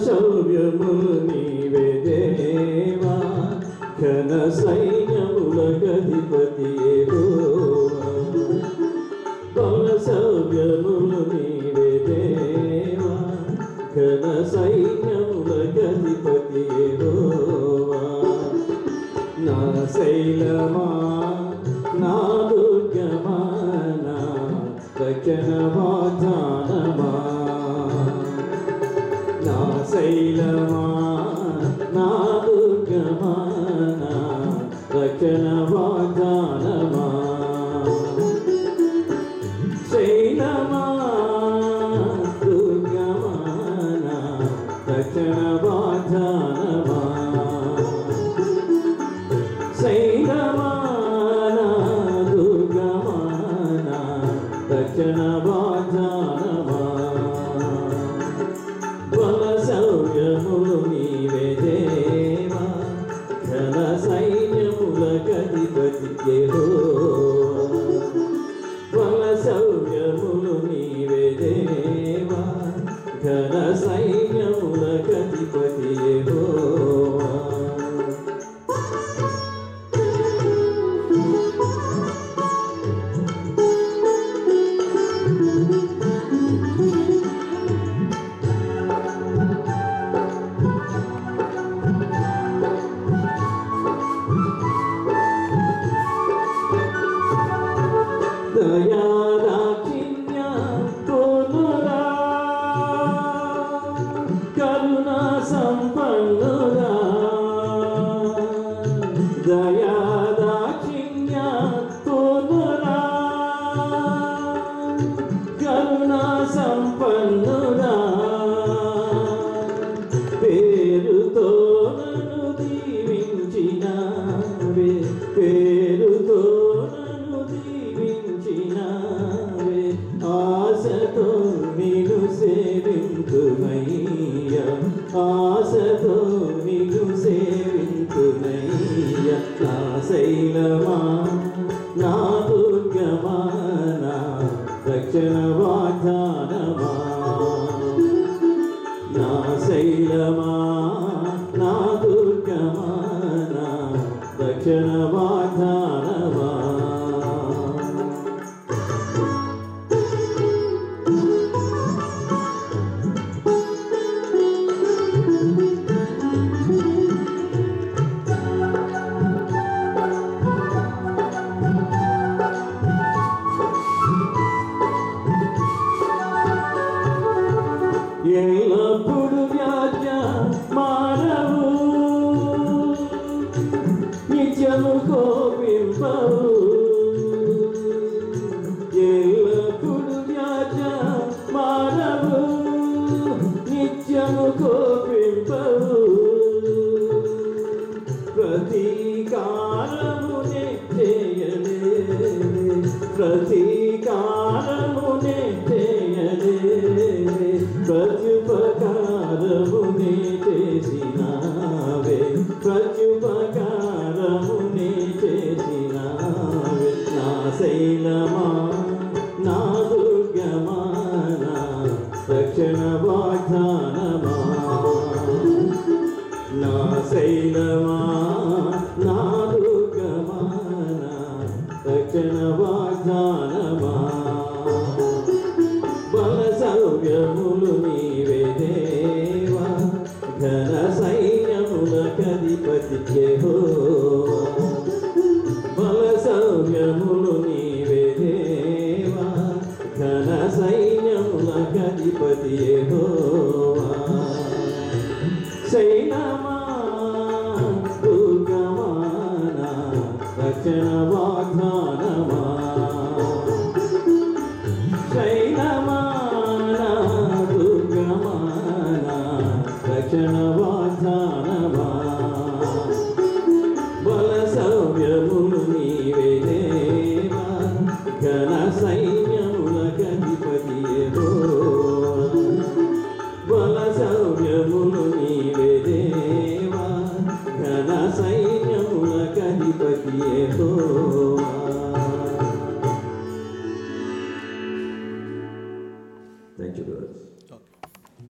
శౌర్యములు నీవే దేవా, ఘన సైన్యములకధిపతి యెహోవా. బల శౌర్యములు నీవే దేవా, ఘన సైన్యములకధిపతి యెహోవా. నా శైలమా, నా దుర్గమా, నా రక్షణ వాగ్దానమా. నా శైలమా, నా దుర్గమా, నా రక్షణ వాగ్దానమా. శైలమా, దుర్గమా, నా రక్షణ వాగ్దానమా. శైలమా, నా దుర్గమా, నా రక్షణ వాగ్దానమా. శౌర్యములు నీవే దేవా, ఘన సైన్యములకధిపతి యెహోవా. బల శౌర్యములు నీవే దేవా, ఘన సైన్యములకధిపతి యెహోవా. దయా దాక్షిణ్య పూర్ణుడా, కరుణా సంపన్నుడా. దయా దాక్షిణ్య పూర్ణుడా, కరుణా సంపన్నుడా. పేరుతో నన్ను దీవించినావే, పేరుతో నన్ను దీవించినావే. ఆశతో నిన్ను సేవింతునయ్యా, ఆశతో నిన్ను సేవింతునయ్యా. నా శైలమా, నా దుర్గమా, నా రక్షణ వాగ్దానమా. నా శైలమా, నా దుర్గమా, నా రక్షణ వాగ్దానమా. ఎల్లప్పుడు వ్యాజ్య మానవు, నిత్యము కోపింపవు. ఎల్లప్పుడు వ్యాజ్య మానవు, నిత్యము కోపింపవు. ప్రతీకారమునే చేయలే, ప్రతీకారమునే చేయలే. ప్రత్యుపకారమునే చేసినావే, ప్రత్యుపకారమునే చేసినావే. నా శైలమా, నా దుర్గమా, నా రక్షణ వాగ్దానమా. నా శైలమా, నా దుర్గమా, నా రక్షణ వాగ్దానమా. బల శౌర్యములు నీవే దేవా, ఘన సైన్యములకధిపతి యెహోవా. బల శౌర్యములు నీవే దేవా, ఘన సైన్యములకధిపతి యెహోవా. శైలమా, దుర్గమా, నా రక్షణ వాగ్దానమా. శైలమా, నా దుర్గమా, నా రక్షణ వాగ్దానమా. సౌర్యములు నీవే